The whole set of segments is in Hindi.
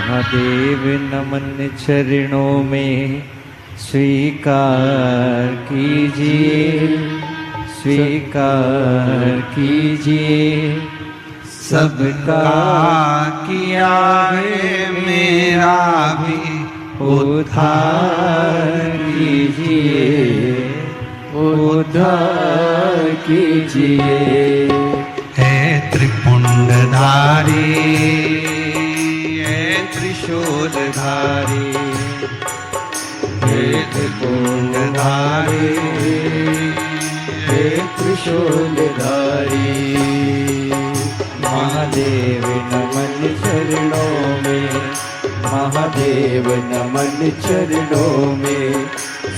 महादेव नमन चरणों में स्वीकार कीजिए, स्वीकार कीजिए। सबका किया है मेरा भी उद्धार कीजिए, उद्धार कीजिए। हे त्रिपुंडधारी, हे त्रिशूलधारी, हे त्रिपुंडधारी, हे त्रिशूलधारी। महादेव नमन चरणों में, महादेव नमन चरणों में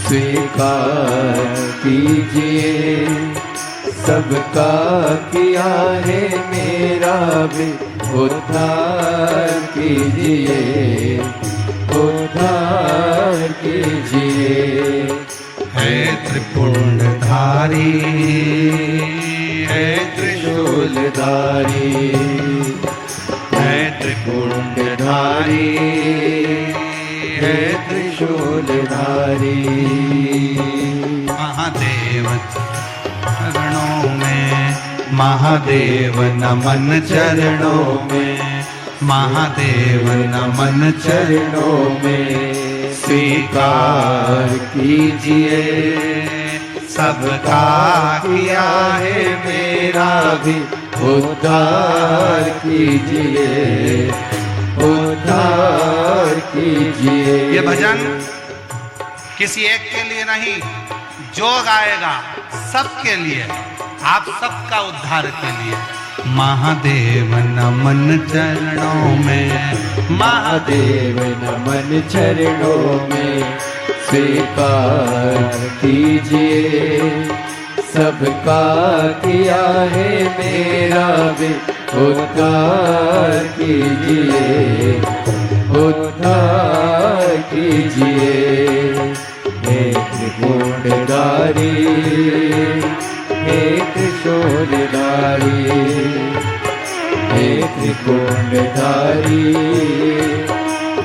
स्वीकार कीजिए। सबका किया है मेरा भी उद्धार कीजिए, उद्धार कीजिए। हे त्रिपुंडधारी, हे त्रिशूलधारी, हे त्रिपुंडधारी, हे त्रिशूलधारी। महादेव चरणों में, महादेव नमन चरणों में, महादेव नमन चरणों में स्वीकार कीजिए। सबका किया है मेरा भी उद्धार कीजिए, उद्धार कीजिए। ये भजन किसी एक के लिए नहीं, जो गाएगा सबके लिए, आप सबका उद्धार के लिए। महादेव नमन चरणों में, महादेव नमन चरणों में स्वीकार कीजिए। सबका किया है मेरा भी उद्धार कीजिए, उद्धार कीजिए। हे त्रिपुंडधारी, हे त्रिशूलधारी, हे त्रिपुंडधारी,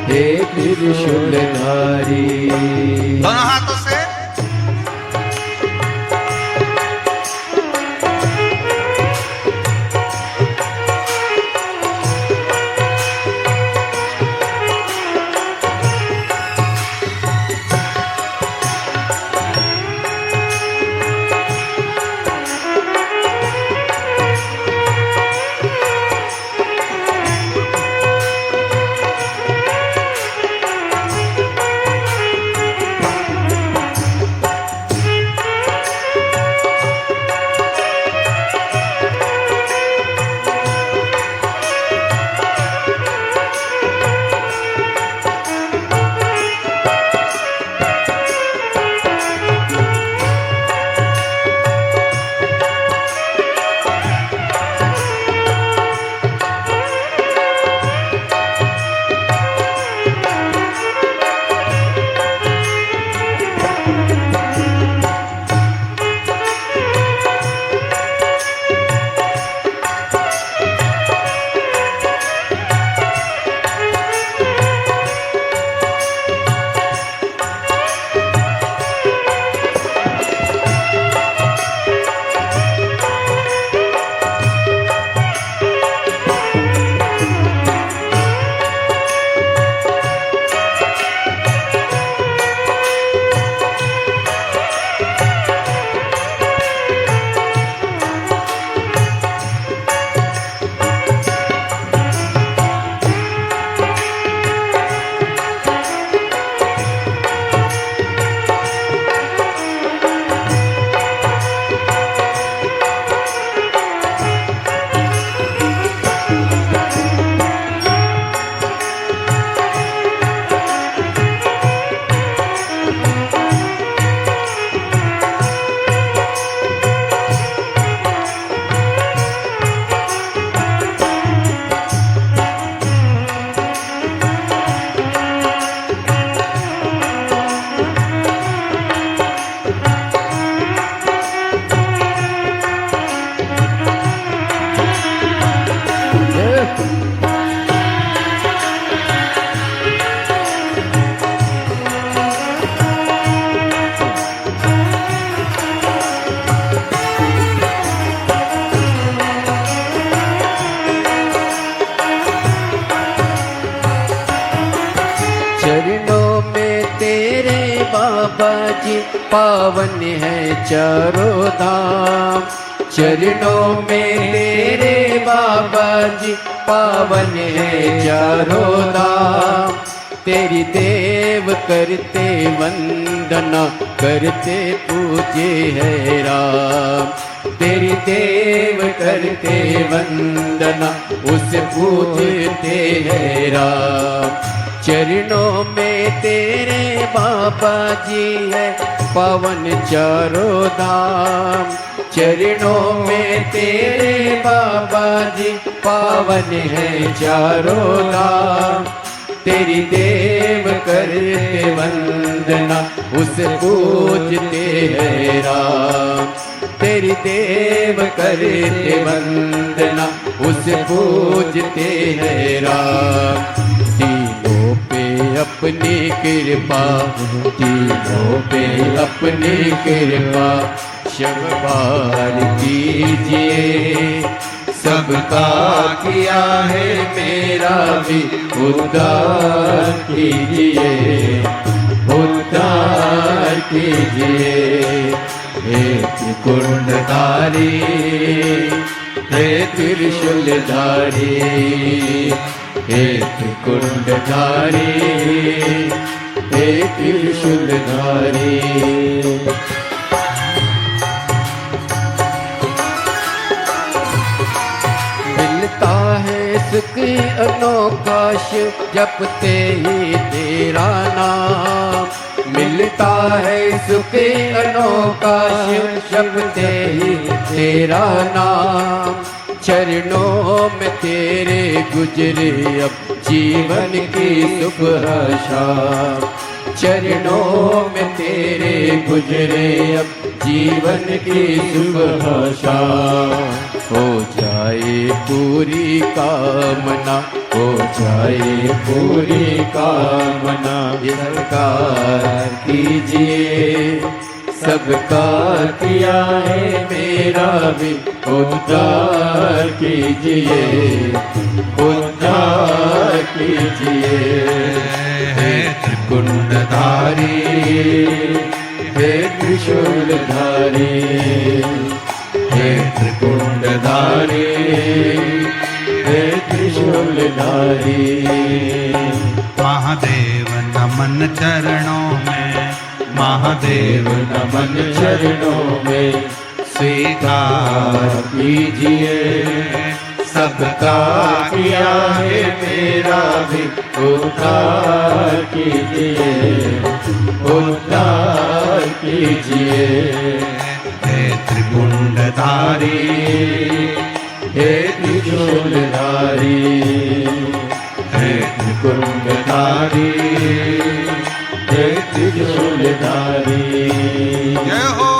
हे त्रिशूलधारी। दोनों हाथों से बाबा जी पावन है चारों धाम। चरणों में तेरे बाबा जी पावन है चारों धाम। तेरी देव करते वंदना करते पूजे है राम। तेरी देव करते वंदना उसे पूजते है राम। चरणों में तेरे बाबा जी है पावन चारों धाम। चरणों में तेरे बाबा जी पावन है चारों धाम। तेरी देव करते वंदना उसे पूजते है राम। तेरी देव करते वंदना उसे पूजते है राम। तीनों पे अपनी कृपा, तीनों पे अपनी कृपा शब्बार कीजिए। सबका किया है मेरा भी उद्धार कीजिए, उद्धार कीजिए। हे त्रिकुंडधारी, हे त्रिशूलधारी, हे त्रिकुंडधारी, हे त्रिशूलधारी। मिलता है सुख अनोखा शिव जपते ही तेरा नाम। मिलता है सुख अनोखा शिव जपते ही तेरा नाम। चरणों में तेरे गुजरे अब जीवन की सुबह शाम। चरणों में तेरे गुजरे अब जीवन की सुबह शाम। हो जाए पूरी कामना, हो जाए पूरी कामना। सरकार कीजिए, सबका किया है मेरा भी उद्धार कीजिए, उद्धार कीजिए। हे त्रिकुंडधारी, हे त्रिशूलधारी, हे त्रिकुंडधारी, हे त्रिशूलधारी। महादेव नमन चरणों में, महादेव नमन चरणों में। स्वीकार कीजिए, सबका किया है मेरा भी उद्धार कीजिए, उद्धार कीजिए। हे त्रिकुंडधारी, हे त्रिशूलधारी, हे त्रिकुंडधारी, हे त्रिशूलधारी। जय हो।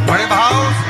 बड़े भाव से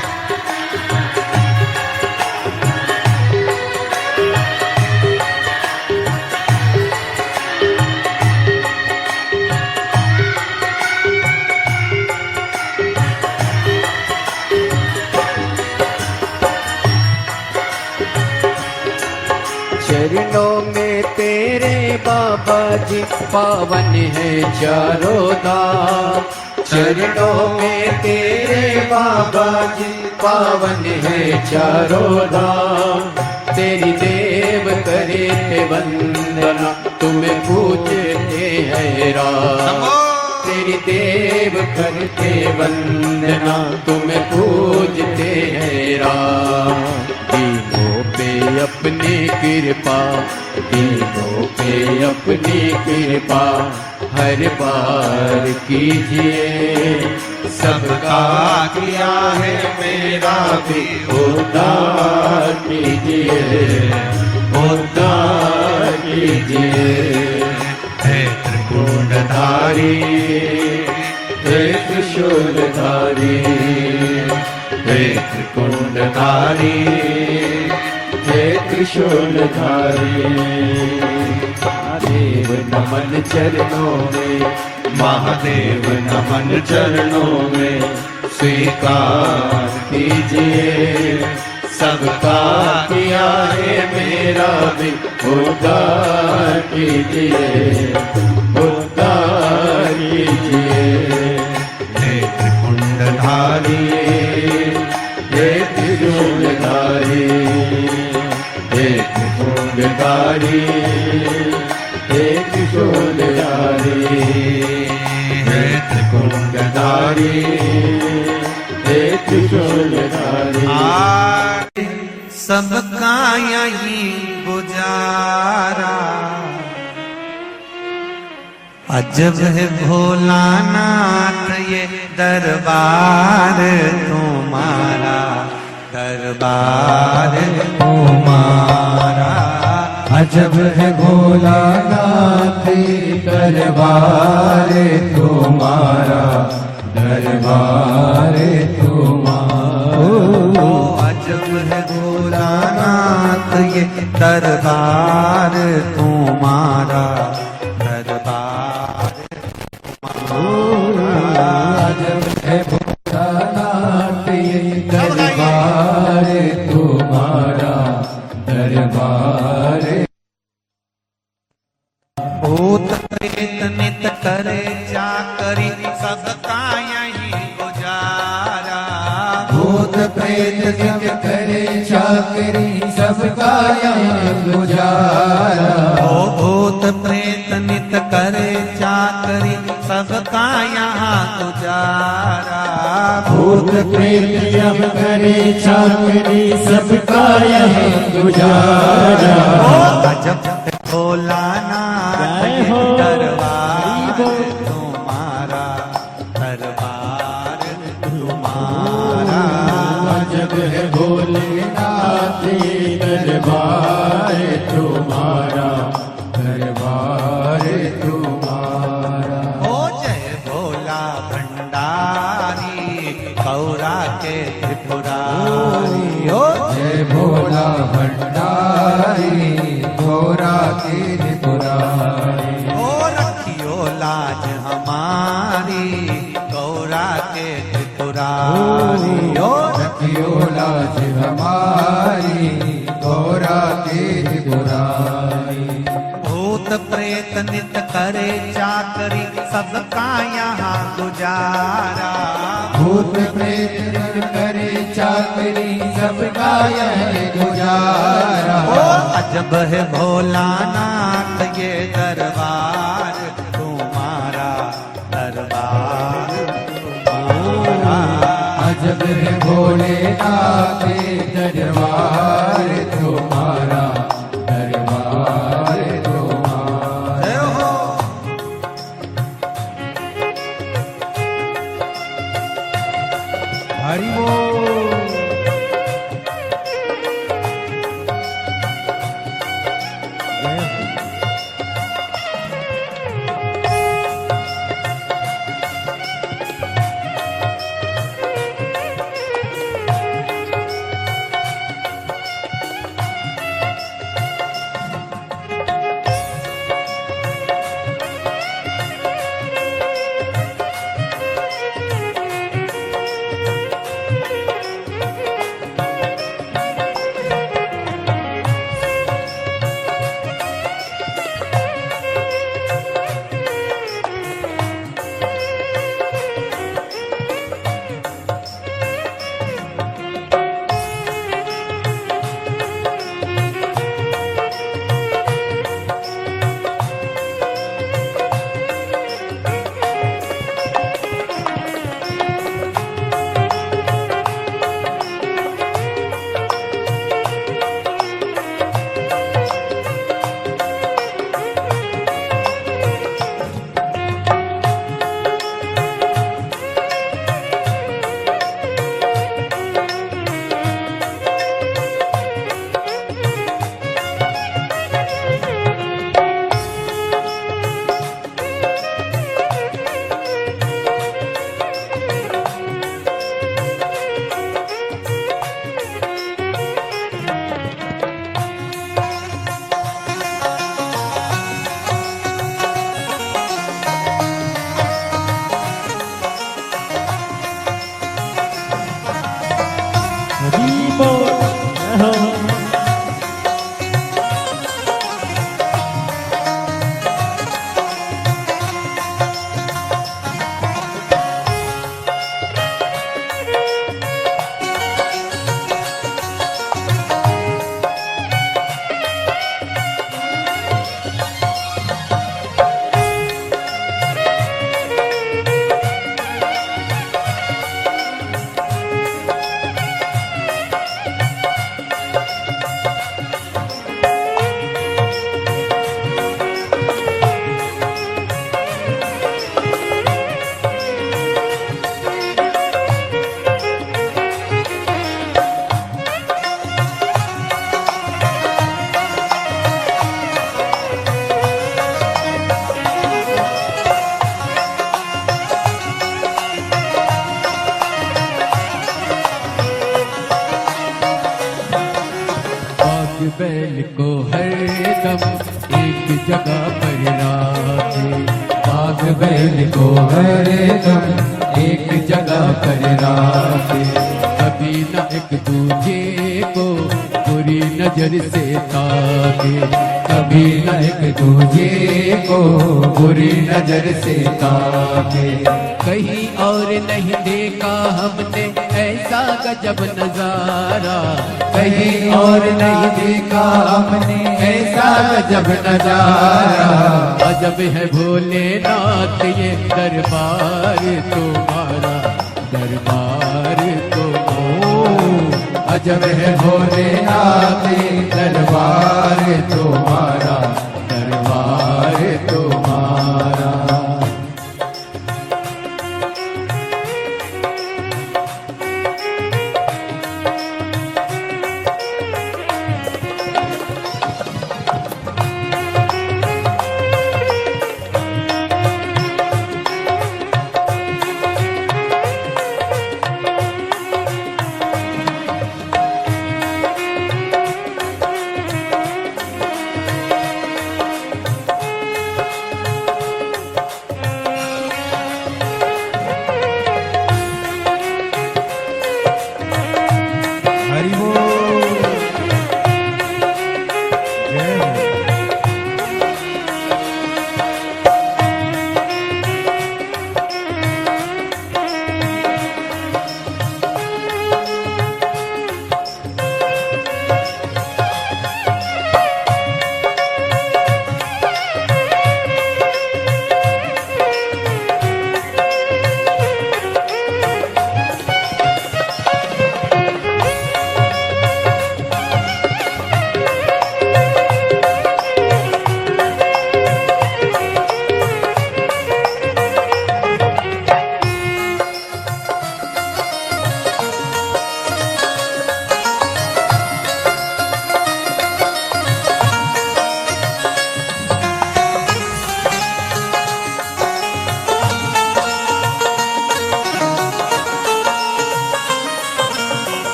चरणों में तेरे बाबा जी पावन है चारों धाम। चरणों में तेरे बाबा जी पावन है चारों धाम। तेरी देव करे वंदना तुम्हें पूजते हैं राम। तेरी देव करते वंदना तुम्हें पूजते हैं राम। दीनों पे अपनी कृपा, दीनों पे अपनी कृपा हर बार कीजिए। सबका किया है मेरा भी उद्धार कीजिए, उद्धार कीजिए। हे त्रिकुंडधारी, हे त्रिशूलधारी, हे त्रिकुंडधारी, हे त्रिशूलधारी। महादेव नमन चरणों में, महादेव नमन चरणों में। स्वीकार कीजिए, सबका किया है मेरा भी उद्धार कीजिए, उद्धार कीजिए। नेत्र कुंडधारी, हे त्रिशूलधारी, हे त्रिशूलधारी, हे त्रिशूलधारी, हे त्रिकुंडधारी, हे त्रिशूलधारी। सबका यही गुजारा, अजब है भोलानाथ ये दरबार तुम्हारा, दरबार तुम्हारा। अजब है भोलानाथ दरबार तुम्हारा, दरबार तुम्हारा। अजब है भोलानाथ ये दरबार तुम्हारा, दरबार तुम्हारा। अजब है भोलानाथ ये दरबार तुम्हारा, दरबार। भूत प्रेत नित करे चाकरी, सबका यही गुजारा। भूत प्रेत नित करे चाकरी, सबका यहाँ गुजारा। ओ भूत प्रेत नित करे चाकरी, सबका यहाँ गुजारा। भूत प्रेत जब करे चाकरी, सबका यहाँ गुजारा। अजब भोलानाथ ये दरबार तुम्हारा, दरबार तुम्हारा। अजब है भोलेनाथ ये दरबार तुम्हारा, दरबार तुम्हारा। ओ जय भोला भंडारी, गौरा के त्रिपुरारी। ओ जय भोला भंडारी, गौरा की त्रिपुरारी। ओ रखियो लाज हमारी, गौरा के त्रिपुरारी। ओ रखियो लाज हमारी, गौरा की त्रिपुरारी। भूत प्रेत नित करे चाकरी, सबका यहाँ गुजारा। भूत प्रेत नित करे चाकरी, सबका यहाँ गुजारा। ओ अजब है भोलानाथ ये दरबार तुम्हारा, दरबार तुम्हारा। अजब है भोलेनाथ दरबार तुम्हारा, दरबार तुम्हारा। जय हो। हरि बोल। जगह पर राखे, बाघ बैल को हरदम एक जगह पर राखे। कभी न एक दूजे को बुरी नजर से ताके, कभी न एक दूजे को बुरी नजर से ताके। कहीं और नहीं देखा हमने ऐसा गजब नजारा, कहीं और नहीं देखा हमने ऐसा गजब नजारा। अजब है भोलेनाथ ये दरबार तुम्हारा, दरबार अजब है भोलेनाथ दरबार तुम्हारा, दरबार तुम्हारा।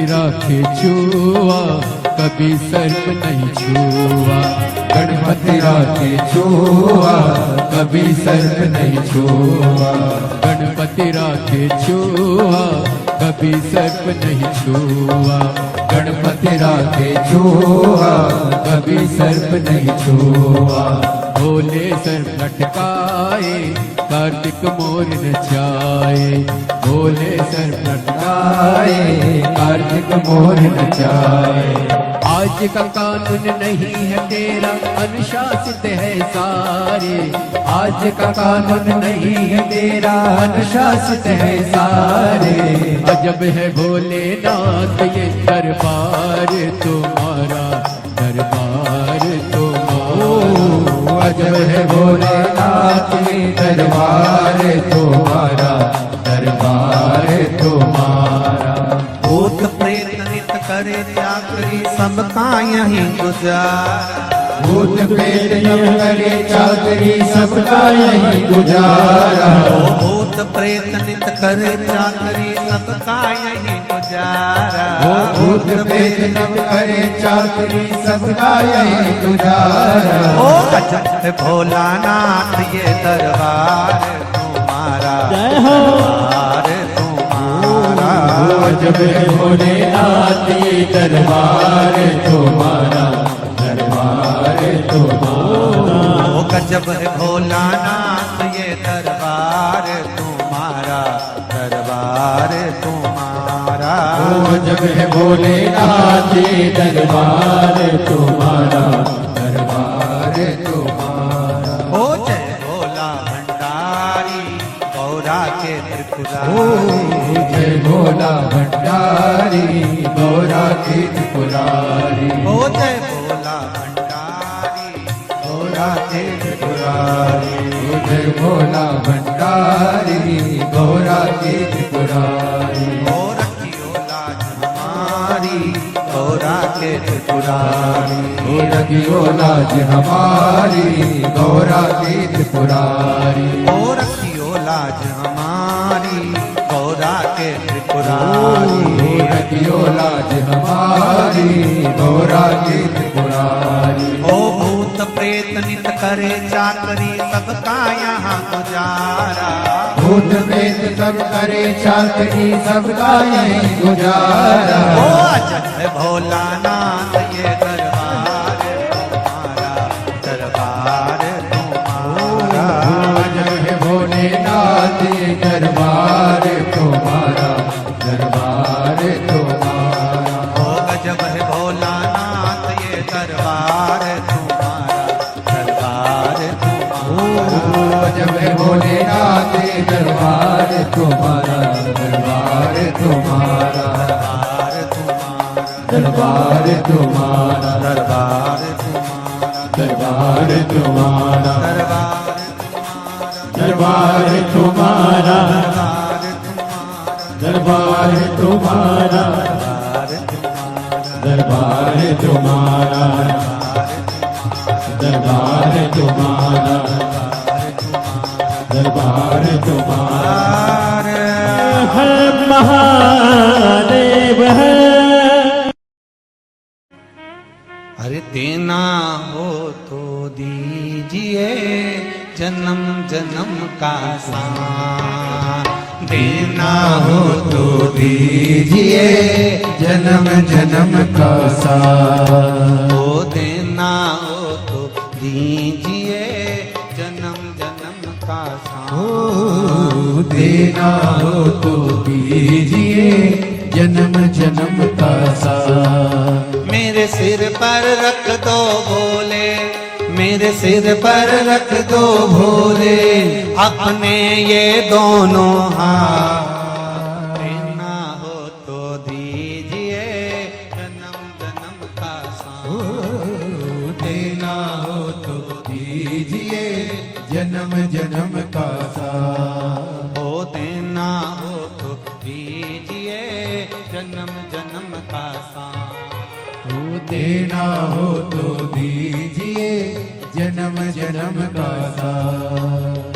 राखे छुआ कभी सर्प नहीं छुआ, गणपति राखे छुआ कभी सर्प नहीं छुआ, गणपति राखे छुआ कभी सर्प नहीं छुआ, गणपति राखे छुआ कभी सर्प नहीं छुआ। भोले सर्प लटकाए कार्तिक मोर नचाए, भोले सर्प लटकाए कार्तिक मोर नचाए। आज का कानून नहीं है तेरा अनुशासित है सारे, आज का कानून नहीं है तेरा अनुशासित है सारे। अजब है भोलेनाथ ये दरबार तुम्हारा, दरबार तुम्हारा। अजब है भोलेनाथ ये दरबार तुम्हारा, दरबार तुम्हारा। भूत प्रेत नित करे चाकरी सबका यहीं गुजारा, भूत प्रेत नित करे चाकरी सबका यहीं गुजारा। भूत प्रेत नित करे चाकरी सबका यहीं गुजारा, भूत प्रेत नित करे चाकरी सबका यहीं गुजारा। ओ अजब भोलानाथ ये दरबार तुम्हारा, दरबार तुम्हारा। अजब है भोलेनाथ ये दरबार तुम्हारा, दरबार तुम्हारा। ओ गजब है भोलानाथ ये दरबार तुम्हारा, दरबार तुम्हारा। अजब है भोलेनाथ ये दरबार तुम्हारा, दरबार तुम्हारा। ओ जय भोला भंडारी गौरा के त्रिपुरा त्रिपुरारी। जय भोला भंडारी गौरा के त्रिपुरारी। ओ जय भोला भंडारी गौरा के त्रिपुरारी। जय भोला भंडारी गौरा के त्रिपुरारी। ओ रखियो लाज हमारी गौरा के त्रिपुरारी। ओ रखियो लाज हमारी गौरा के त्रिपुरारी। ओ रखियो लाज हमारी गौरा के त्रिपुरारी। ओ रखियो लाज हमारी गौरा के त्रिपुरारी। ओ भूत प्रेत नित करे चाकरी सबका यहाँ गुजारा। भूत प्रेत सब करे चाकरी सबका यही गुजारा। ओ अजय भोलानाथ ये दरबार तुम्हारा, दरबार तुम्हारा। जय भोलेनाथ ये दरबार तुम्हारा, दरबार तुम्हारा। ओ गजब है भोलानाथ ये दरबार तुम्हारा, दरबार तुम्हारा। जब भोलेनाथ ये दरबार तुम्हारा, दरबार तुम्हारा। दरबार तुम्हारा, दरबार तुम्हारा, दरबार तुम्हारा, दरबार दरबार तुम्हारा, तुम्हारा, दरबार तुम्हारा, दरबार तुम्हारा, दरबार तुम्हारा, दरबार तुम्हारा, दरबार तुम्हारा। हर महादेव है। अरे देना हो तो दीजिए जन्म जन्म का साथ। देना हो तो दीजिए जन्म जन्म का साथ। ओ देना हो तो दीजिए जन्म जन्म का ओ साथ। देना हो तो दीजिए जन्म जन्म का साथ। मेरे सिर पर रख दो भोले, मेरे सिर पर रख दो भोले अपने ये दोनों हाथ। देना हो तो दीजिए जन्म जन्म का साथ। देना हो तो दीजिए जन्म जन्म का साथ। ओ देना हो तो दीजिए जन्म जन्म का साथ। ओ देना हो तो दीजिए जन्म जन्म का साथ।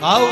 आओ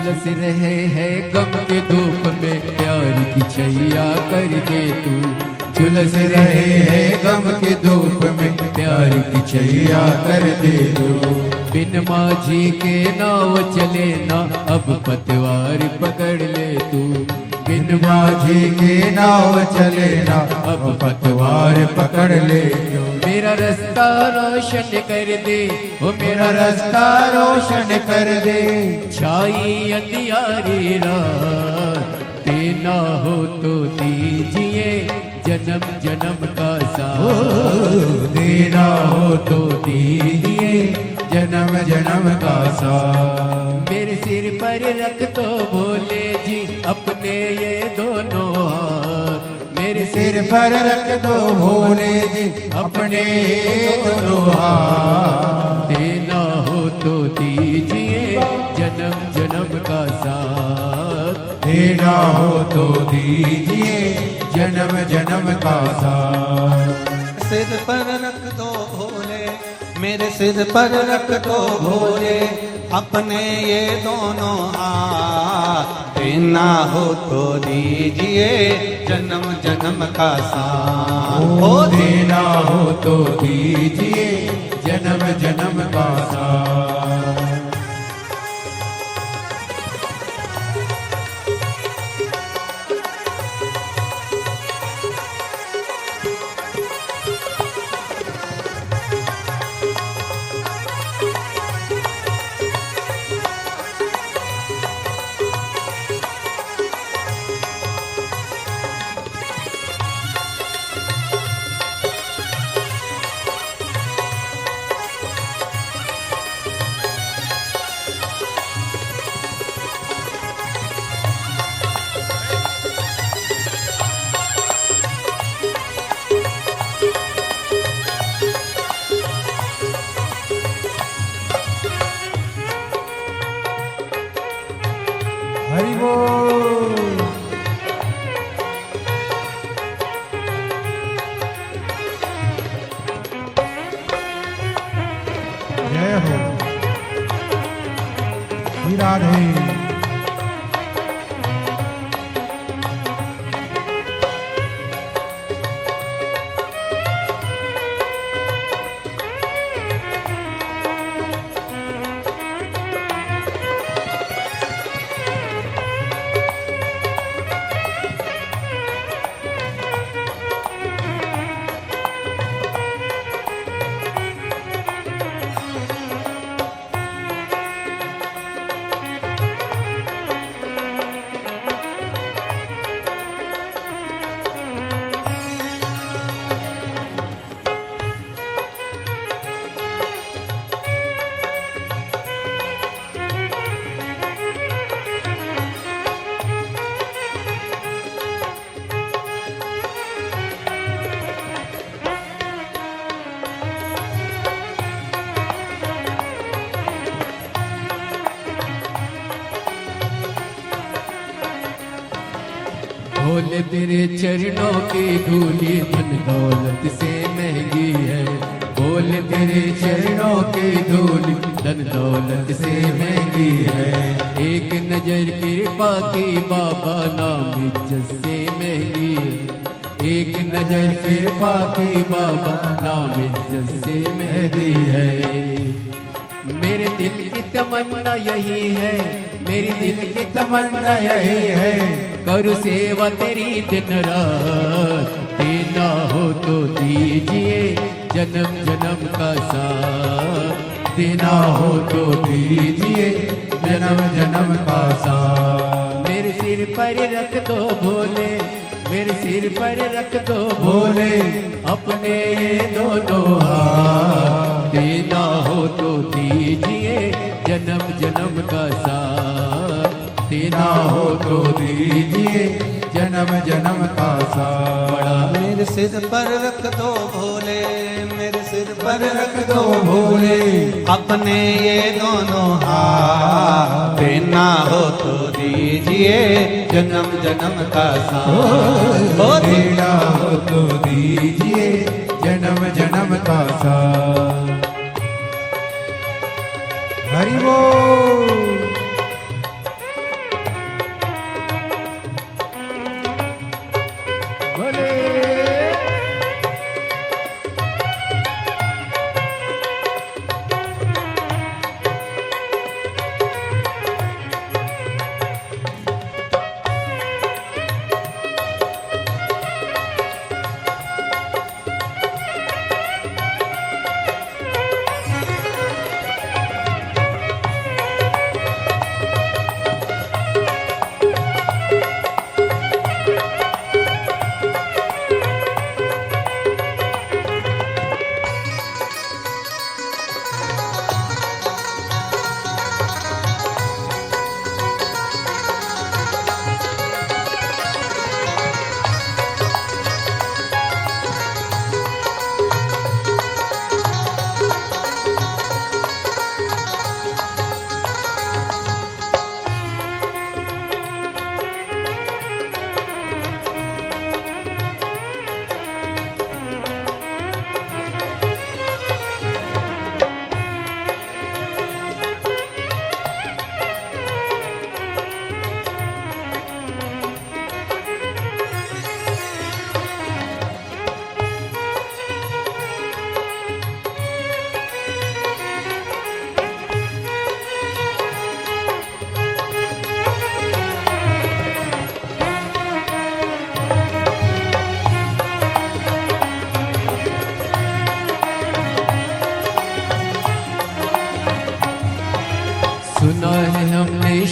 झुलस रहे हैं गम के धूप में, प्यार की छैया कर दे तू। झुलस रहे हैं गम के धूप में, प्यार की छैया कर दे तू। बिन माझी के नाव चले ना, अब पतवार पकड़ ले तू। बिन माझी के नाव चले ना, अब पतवार पकड़ ले तू। मेरा रास्ता रोशन कर दे, ओ मेरा रास्ता रोशन कर दे। छाई अंधियारी रात, देना हो तो दीजिए जन्म जन्म का साथ। देना हो तो दीजिए जन्म जन्म का साथ। मेरे सिर पर रख दो भोले जी अपने ये दोनों हाथ। मेरे सिर पर रख दो भोले जी अपने दोनों हाथ। देना हो तो दीजिए जन्म जन्म का साथ। देना हो तो दीजिए जन्म जन्म का साथ। सिर पर रख दो भोले, मेरे सिर पर रख दो भोले अपने ये दोनों हाथ। देना हो तो दीजिए जन्म जन्म का साथ। ओ देना हो तो दीजिए जन्म जन्म का साथ। हरि बोल। जय हो श्री राधे। भोले तेरे चरणों की धूली धन दौलत से महंगी है। भोले तेरे चरणों की धूली धन दौलत से महंगी है। एक नजर कृपा की बाबा नाम इज्जत से महंगी है। एक नजर कृपा की बाबा नाम इज्जत से महंगी है। मेरे दिल की तमन्ना यही है, मेरी दिल की तमन्ना यही है, करूँ सेवा तेरी दिन रात। देना हो तो दीजिए जन्म जन्म का साथ। देना हो तो दीजिए जन्म जन्म का साथ। मेरे सिर पर रख दो भोले, मेरे सिर पर रख दो भोले अपने ये दोनों हाथ। देना हो तो दीजिए जन्म जन्म का साथ। देना हो तो दीजिए जन्म जन्म का साथ। मेरे सिर पर रख दो भोले, मेरे सिर पर रख दो भोले अपने ये दोनों हाथ। देना हो तो दीजिए जन्म जन्म का साथ। ओ देना हो तो दीजिए जन्म जन्म का साथ। हरि बोल।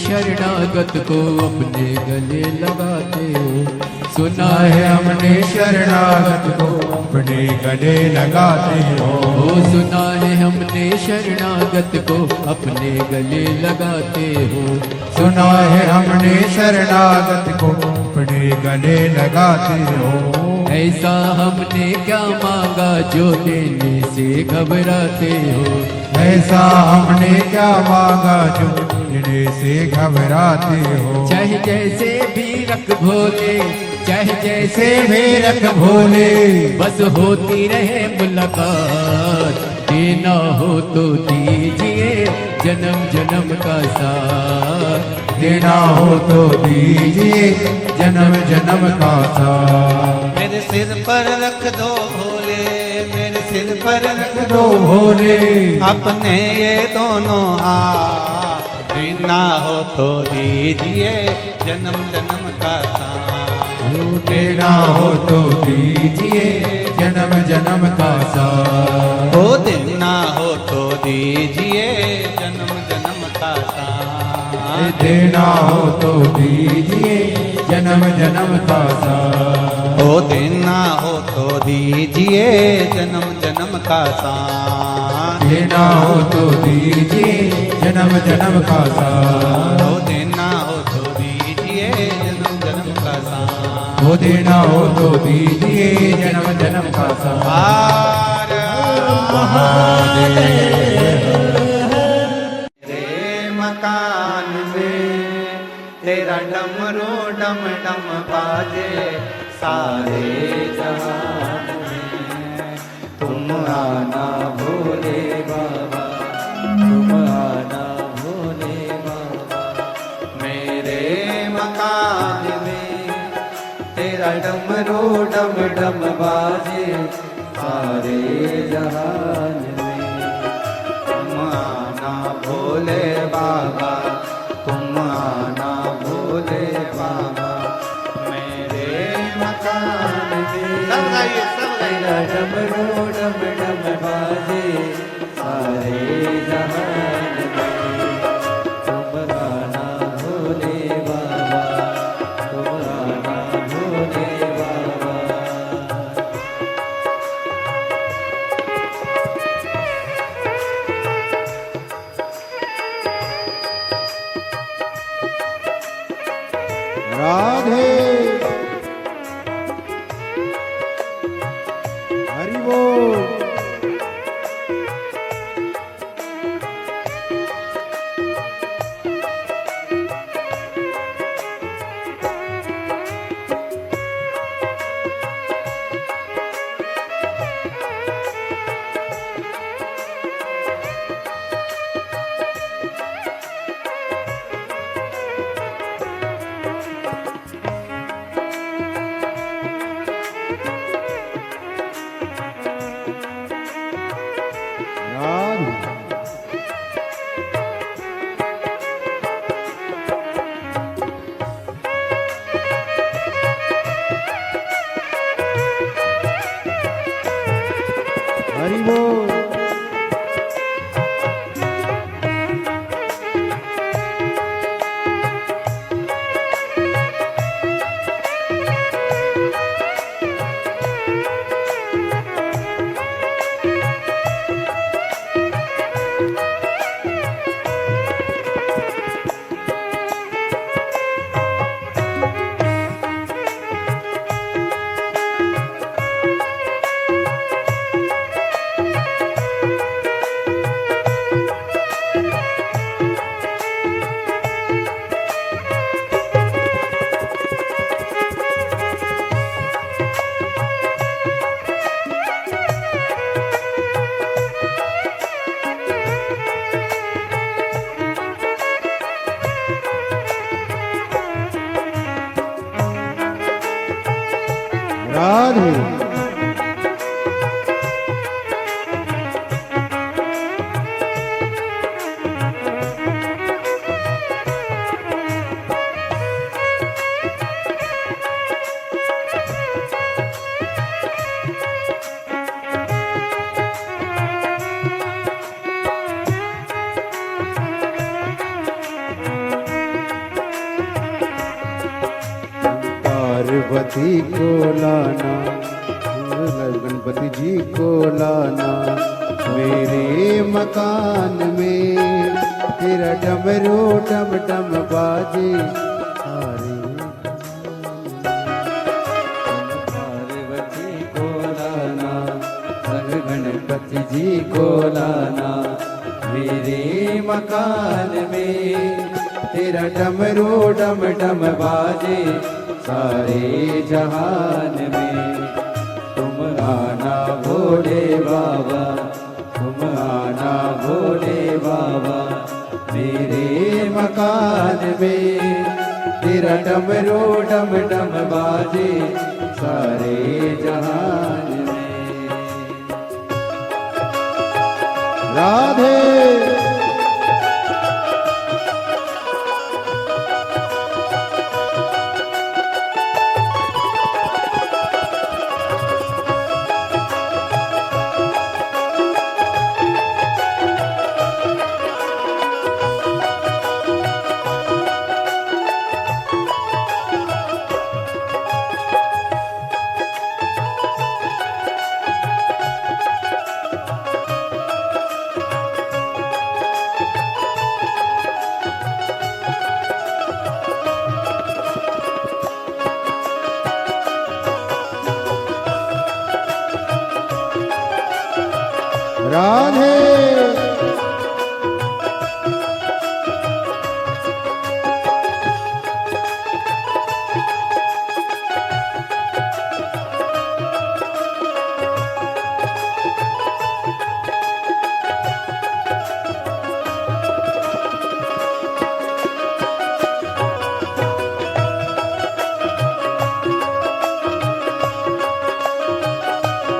शरणागत को अपने गले लगाते हो। सुना है हमने शरणागत को अपने गले लगाते हो। सुना है हमने शरणागत को अपने गले लगाते हो। सुना है हमने शरणागत को अपने गले लगाते हो। ऐसा हमने क्या मांगा जो देने से घबराते हो। ऐसा हमने क्या मांगा जो देने से घबराते हो। चाहे जैसे भी रख भोले, चाहे जैसे भी रख भोले, बस होती रहे मुलाकात। देना हो तो दीजिए जन्म जन्म का साथ। देना हो तो दीजिए जन्म जन्म का साथ। मेरे सिर पर रख दो भोले, मेरे सिर पर रख दो भोले, अपने ये दोनों हाथ। देना हो तो दीजिए जन्म जन्म का साथ। देना हो तो दीजिए जन्म जन्म का साथ। हो देना हो तो दीजिए जन्म जन्म का साथ। देना हो तो दीजिए जन्म जन्म का साथ। हो देना हो तो दीजिए जन्म जन्म का साथ। देना हो तो दीजिए जन्म जन्म का साथ। हो देना हो तो दीजिए जन्म जन्म का साथ। हो देना हो तो दीजिए जन्म जन्म का साथ। हर महादेव। तेरे मकान में तेरा डमरू डम डम बाजे सारे जहान में। तुम आना भोले बाबा, तुम आना भोले बाबा। मेरे मकान में तेरा डमरू डम डम बाजे सारे जहान में। तुम आना भोले बाबा, तुम आना भोले बाबा। मेरे मकान में सब गाइए, सब गाइए। डमरू डम डम बाजे सारे जहान में। तुम आना भोले बाबा, तुम आना भोले बाबा। राधे हरि बोल। हरि बोल। गणपति को लाना, गणपति जी को लाना मेरे मकान में, तेरा डमरू डम डम बाजे सारे। पार्वती को लाना, संग गणपति जी को लाना मेरे मकान में, तेरा डमरू डम डम बाजे सारे जहान में। तुम आना भोले बाबा, तुम आना भोले बाबा मेरे मकान में, तेरा डमरू डम डम बाजे सारे जहान में। राधे राधे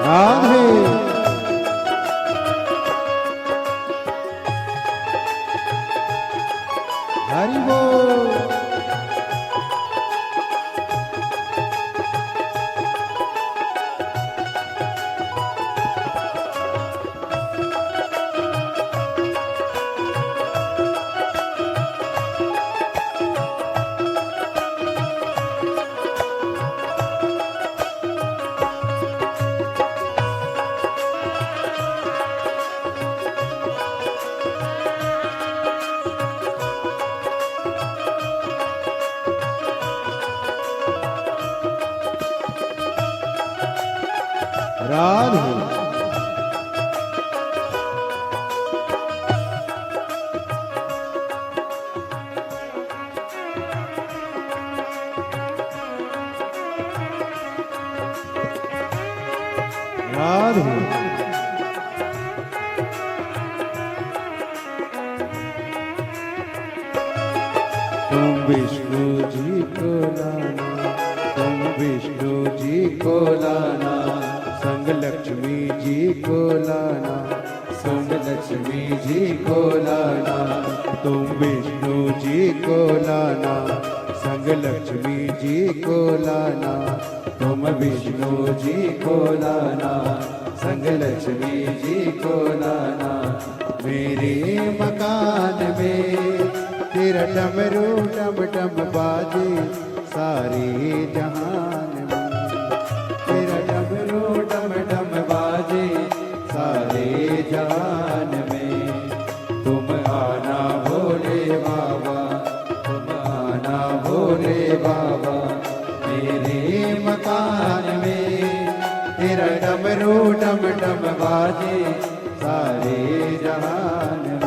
राधे हरि बोल। राधे राधे तुम विष्णु जी को लाना, तुम विष्णु जी को लाना, संग लक्ष्मी जी को लाना, संग लक्ष्मी जी को लाना। तुम विष्णु जी को लाना, संग लक्ष्मी जी को लाना, तुम विष्णु जी को लाना, संग लक्ष्मी जी को लाना मेरे मकान में, तेरा डमरू डम डम बाजे सारे जहान में, तेरा डमरू डम डम बाजे सारे जहान में। तुम आना भोले बाबा, तुम आना भोले बाबा मेरे मकान में, तेरा डमरू डम डम बाजे सारे जहान में।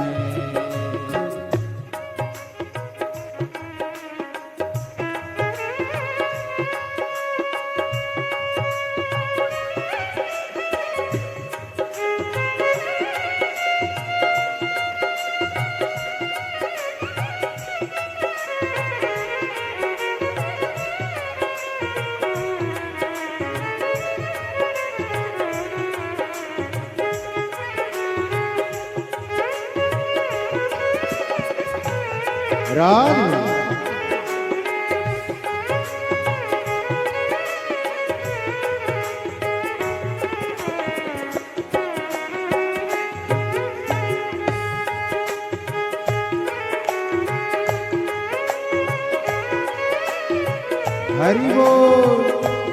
राधे हरि बोल।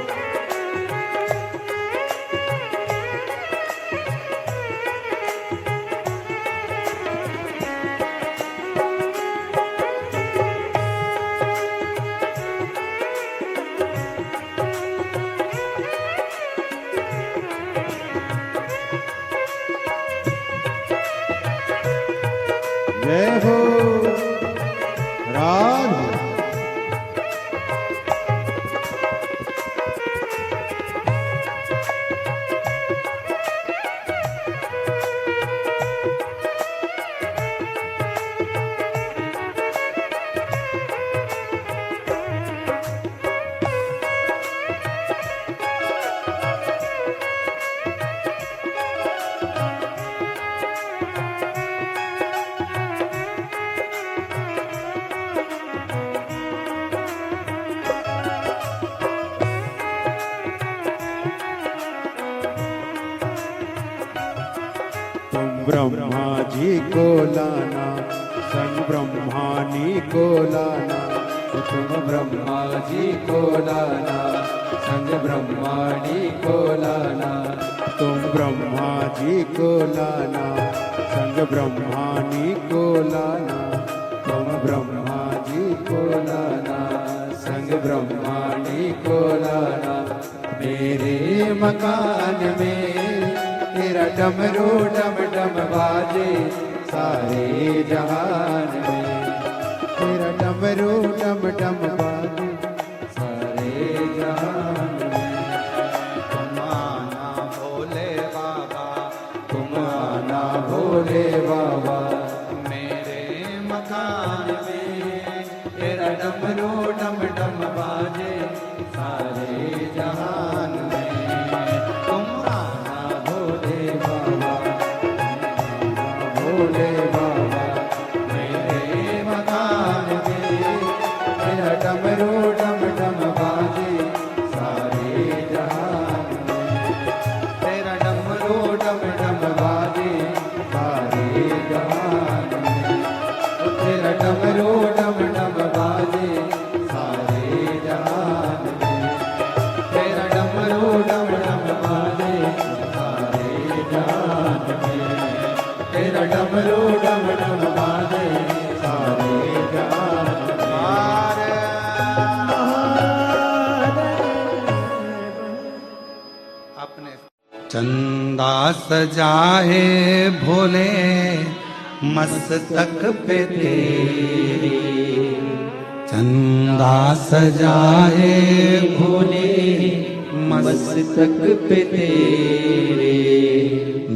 तुम ब्रह्मा जी को लाना, संग ब्रह्मानी को लाना, तुम ब्रह्मा जी को लाना, संग ब्रह्माणी को लाना। तुम ब्रह्मा जी को लाना, संग ब्रह्मानी को लाना, तुम ब्रह्मा जी को लाना, संग ब्रह्माणी को लाना। मेरे मकान में तेरा डमरू डम डम बाजे, सारे जहान में तेरा डमरू डम डम बाजे, सारे जहान में। तुम आना भोले बाबा, तुम आना भोले बाबा, मेरे मकान में तेरा डमरू डम डम बाजे, सारे जहान में। तुम आना भोले बाबा, भोले बाबा, मेरे मकान में तेरा डमरू डम डम बाजे, सारे जहान में। तेरा डमरू डम डम बाजे, सारे जहान में। तेरा डमरू डम डम बाजे, सारे जहान में। तेरा डमरू डम डम बाजे, सारे जहान में। तेरा डमरू डम डम बाजे, सारे जहान अपने चंदा सजाए भोले मस्तक पे तेरे, चंदा सजाए भोले मस्तक पे तेरे,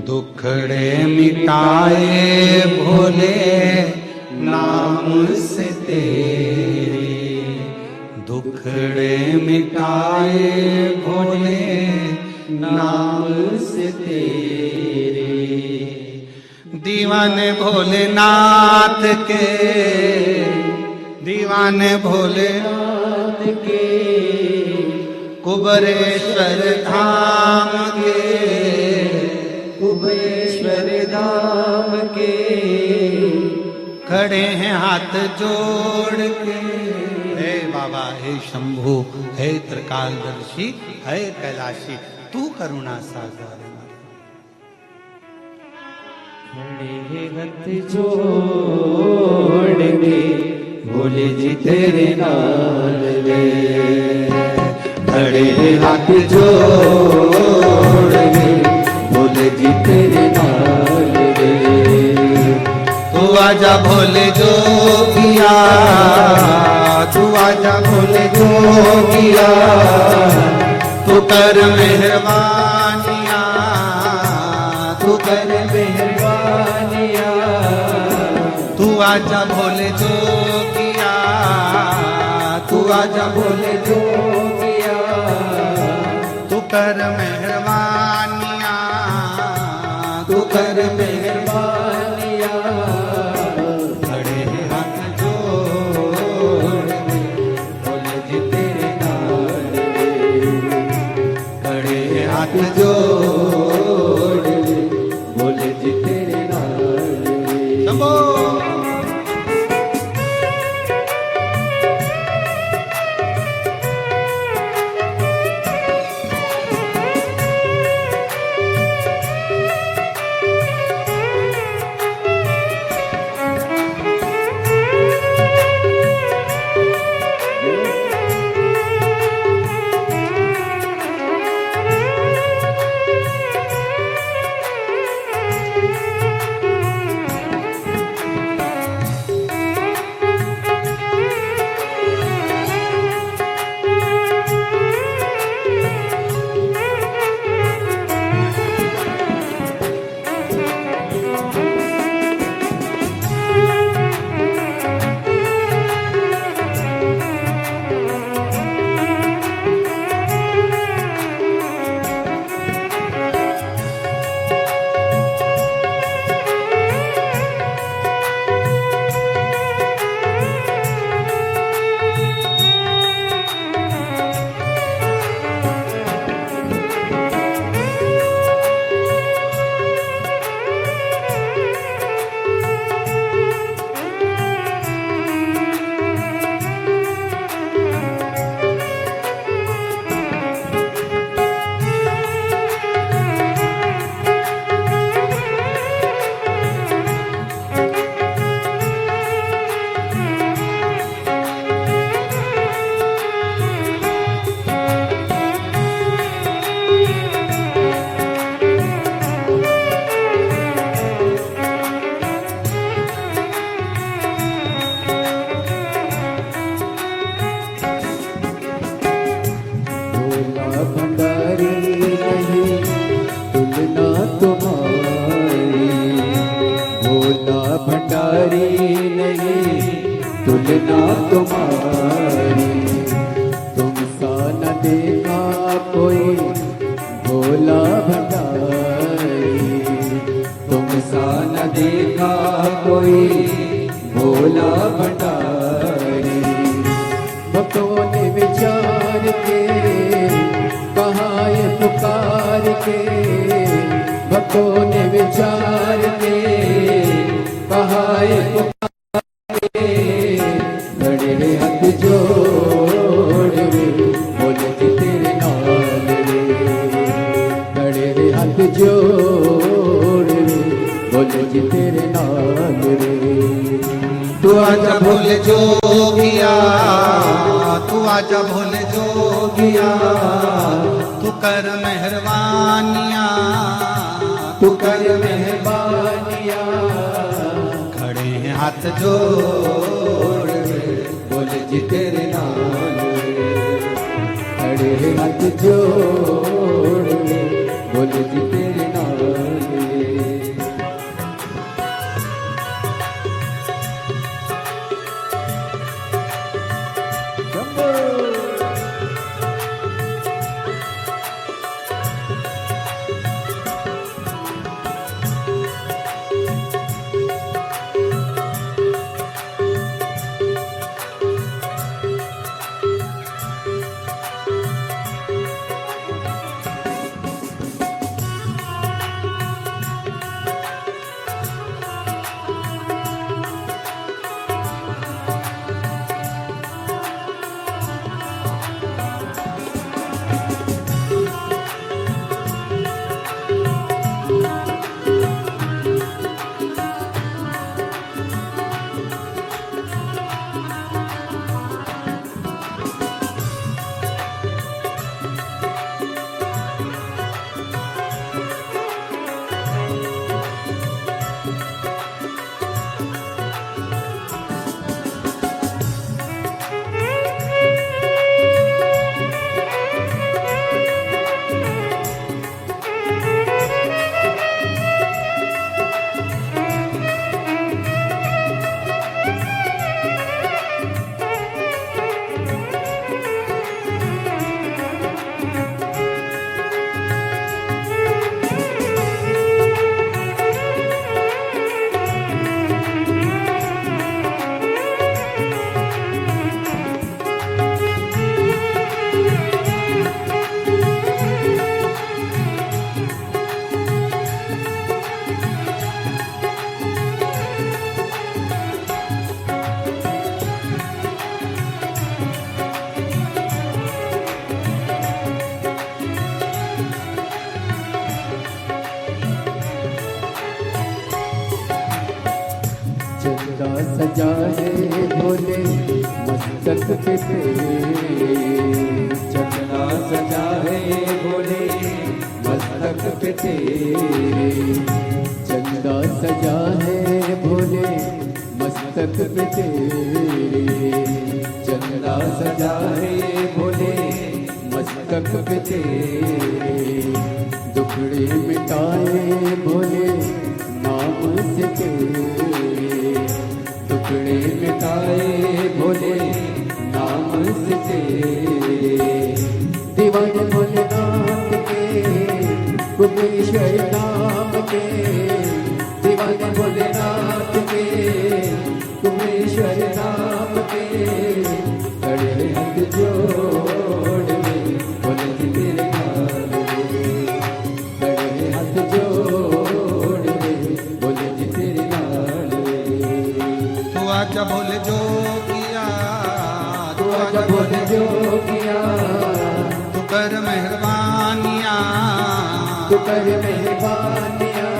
दुखड़े मिटाए भोले नाम से तेरे, दुखड़े मिटाए भोले नाम से तेरे। दीवाने भोलेनाथ के, दीवाने भोलेनाथ के, कुबरेश्वर धाम के, कुबेश्वर धाम के, खड़े हैं हाथ जोड़ के। हे बाबा, हे शंभु, हे त्रिकालदर्शी, हे कैलाशी, तू करुणा सागर। खड़े हाथ जोड़ के भोले जी तेरे नाल वे, खड़े हाथ जोड़ के भोले जी तेरे नाल वे। तू आजा भोले जोगिया, तू आजा भोले जोगिया, तू कर मेहरबानिया, तू कर मेहरबानिया, तू आजा भोले जोगिया, तू आजा भोले जोगिया, तू कर मेहरबानिया, तू कर मेहरबानिया। खड़े हाथ जोड़ के भोले जी तेरे नाल वे, खड़े हाथ जोड़ के भोले जी तेरे नाल वे। शंभो। कोई भोला भंडारी। भक्तों ने विचार के कहा ये पुकार के, भक्तों ने विचार के कहा ये पुकार के, खड़े हाथ जोड़ रे बोले जी तेरे नाल रे, खड़े हाथ जोड़ रे बोले जी तेरे नाल रे। तू आजा भोले जोगिया, तू आजा भोले जोगिया, तू कर मेहरबानिया, तू कर मेहरबानिया, खड़े हैं हाथ जोड़ रे बोले जी तेरे नाल रे, खड़े हाथ जोड़ रे बोले जी तेरे नाल रे। चंदा सजा है भोले मस्तक पे तेरे, चंदा सजा है भोले मस्तक पे तेरे, चंदा सजा है भोले मस्तक पे तेरे, चंदा सजा है भोले मस्तक पे तेरे, दुखड़े मिटाए भोले नाम से तेरे, टुकड़े मिटाए भोले नाम से तेरे, दीवाने भोलेनाथ के कुमेश्वर नाम के, दीवाने भोलेनाथ के कुमेश्वर नाम के, खड़े हाथ जोड़ रे बोले जी तेरे नाल रे, खड़े हाथ जोड़ रे बोले जी तेरे नाल रे। तू आजा भोले जोगिया, तू आजा भोले जोगिया, तू कर मेहरबानिया, तू कर मेहरबानिया,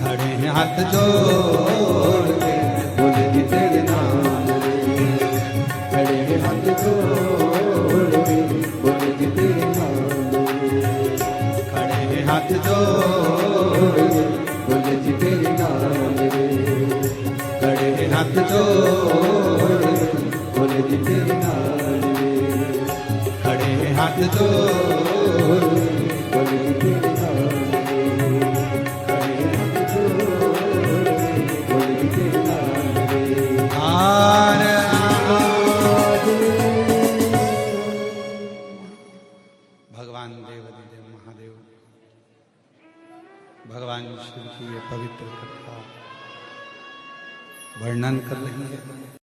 खड़े हैं हाथ जोड़ के बोले जी तेरे नाल रे, खड़े हैं हाथ जोड़ रे बोले जी तेरे नाल रे, खड़े हैं हाथ जोड़ के बोले जी तेरे नाल रे, खड़े हैं हाथ जोड़ के बोले जी तेरे नाल रे, खड़े हैं हाथ जोड़ के बोले जी तेरे नाल रे, खड़े हैं हाथ जोड़ रे बोले जी तेरे नाल रे। आर भगवान देवादिदेव महादेव, भगवान शिव की ये पवित्र कथा वर्णन कर लेंगे।